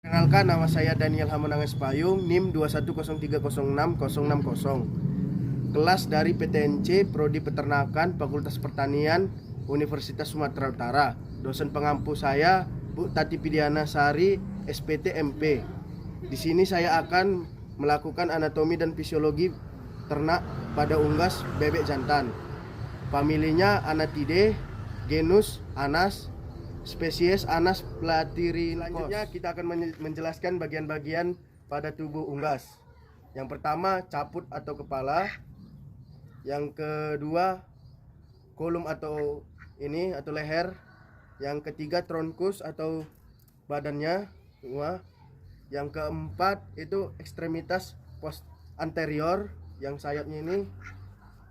Perkenalkan, nama saya Daniel Hamonanges Payung, NIM 210306060. Kelas dari PTNC, Prodi Peternakan, Fakultas Pertanian, Universitas Sumatera Utara. Dosen pengampu saya Bu Tati Pidiana Sari, SPT MP. Di sini saya akan melakukan anatomi dan fisiologi ternak pada unggas bebek jantan. Familinya Anatidae, genus Anas, spesies Anas platyrhynchus. Selanjutnya kita akan menjelaskan bagian-bagian pada tubuh unggas. Yang pertama caput atau kepala, yang kedua kolum atau leher, yang ketiga trunkus atau badannya, yang keempat itu ekstremitas post anterior yang sayapnya ini,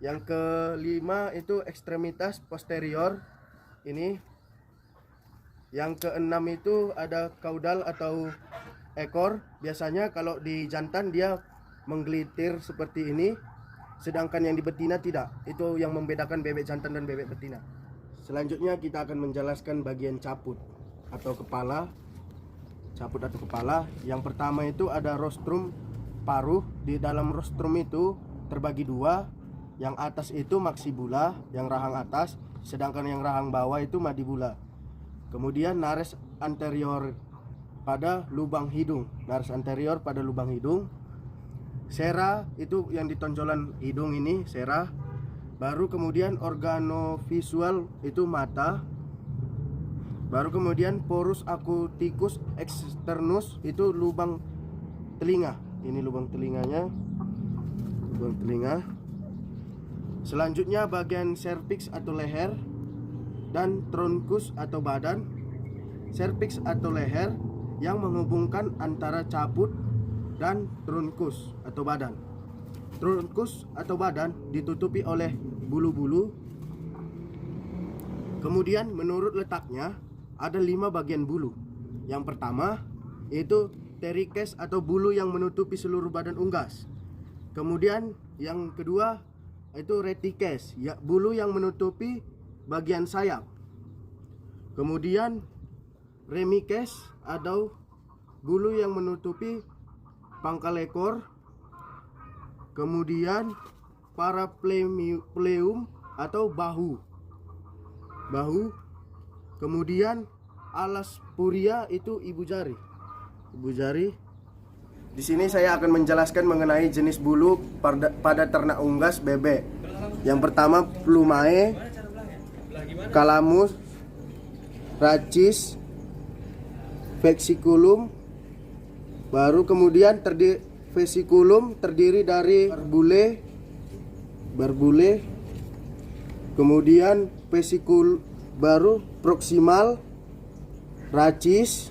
yang kelima itu ekstremitas posterior ini, yang keenam itu ada kaudal atau ekor. Biasanya kalau di jantan dia menggelitir seperti ini, sedangkan yang di betina tidak. Itu yang membedakan bebek jantan dan bebek betina. Selanjutnya kita akan menjelaskan bagian caput atau kepala. Caput atau kepala, yang pertama itu ada rostrum paruh. Di dalam rostrum itu terbagi dua. Yang atas itu maxibula, yang rahang atas, sedangkan yang rahang bawah itu mandibula. Kemudian nares anterior pada lubang hidung, nares anterior pada lubang hidung. Sera itu yang di tonjolan hidung ini, sera. Baru kemudian organovisual itu mata. Baru kemudian porus acuticus externus itu lubang telinga. Ini lubang telinganya, lubang telinga. Selanjutnya bagian cervix atau leher dan trunkus atau badan. Cervix atau leher yang menghubungkan antara caput dan trunkus atau badan. Trunkus atau badan ditutupi oleh bulu-bulu. Kemudian menurut letaknya ada 5 bagian bulu. Yang pertama yaitu pterikes atau bulu yang menutupi seluruh badan unggas. Kemudian yang kedua itu retikes, ya, bulu yang menutupi bagian sayap. Kemudian remikes atau bulu yang menutupi pangkal ekor. Kemudian parapleum atau bahu. Kemudian alas puria itu ibu jari. Di sini saya akan menjelaskan mengenai jenis bulu pada ternak unggas bebek. Yang pertama plumae, calamus, rachis, vesiculum. Baru kemudian vesiculum terdiri dari barbule. Kemudian vesikul baru proximal, rachis.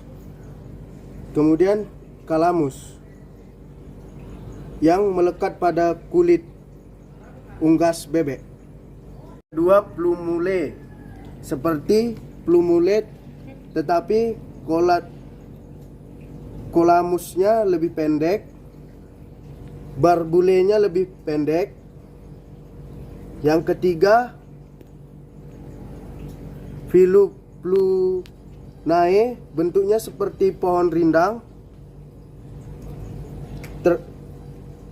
Kemudian calamus yang melekat pada kulit unggas bebek. Dua plumule seperti plumule, tetapi calamusnya lebih pendek, barbulenya lebih pendek. Yang ketiga filuplunae, bentuknya seperti pohon rindang.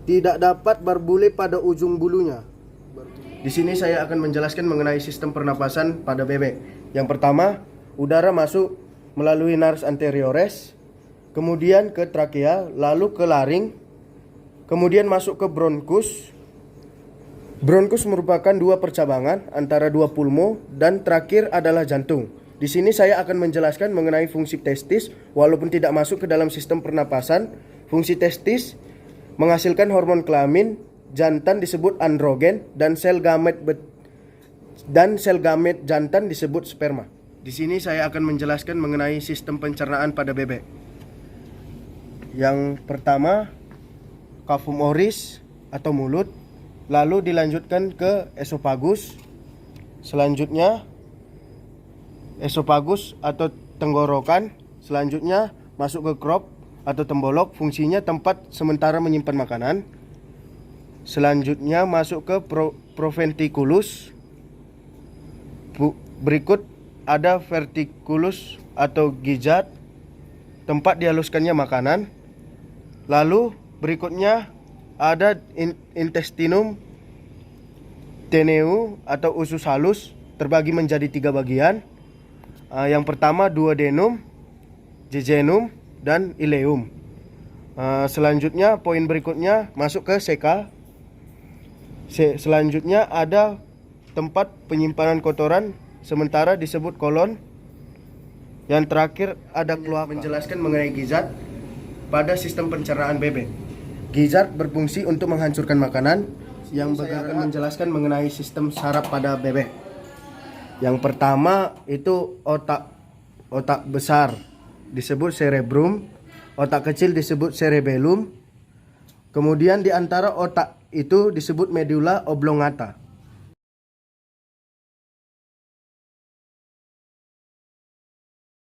Tidak dapat barbule pada ujung bulunya. Di sini saya akan menjelaskan mengenai sistem pernapasan pada bebek. Yang pertama, udara masuk melalui nares anteriores, kemudian ke trakea, lalu ke laring, kemudian masuk ke bronkus. Bronkus merupakan dua percabangan antara dua pulmo, dan terakhir adalah jantung. Di sini saya akan menjelaskan mengenai fungsi testis. Walaupun tidak masuk ke dalam sistem pernapasan, fungsi testis menghasilkan hormon kelamin. Jantan disebut androgen dan sel gamet jantan disebut sperma. Di sini saya akan menjelaskan mengenai sistem pencernaan pada bebek. Yang pertama, cavum oris atau mulut, lalu dilanjutkan ke esofagus. Selanjutnya esofagus atau tenggorokan. Selanjutnya masuk ke crop atau tembolok, fungsinya tempat sementara menyimpan makanan. Selanjutnya masuk ke proventriculus. Berikut ada verticulus atau gijat. tempat dihaluskannya makanan. Lalu berikutnya ada intestinum teneu atau usus halus, terbagi menjadi 3 bagian. Yang pertama duodenum, jejunum, dan ileum. Selanjutnya poin berikutnya masuk ke seka. Selanjutnya ada tempat penyimpanan kotoran, sementara disebut kolon. Yang terakhir ada kloaka. Menjelaskan mengenai gizzard pada sistem pencernaan bebek. Gizzard berfungsi untuk menghancurkan makanan. Yang akan menjelaskan mengenai sistem saraf pada bebek. Yang pertama itu otak besar disebut cerebrum, otak kecil disebut cerebellum. Kemudian di antara otak itu disebut medulla oblongata.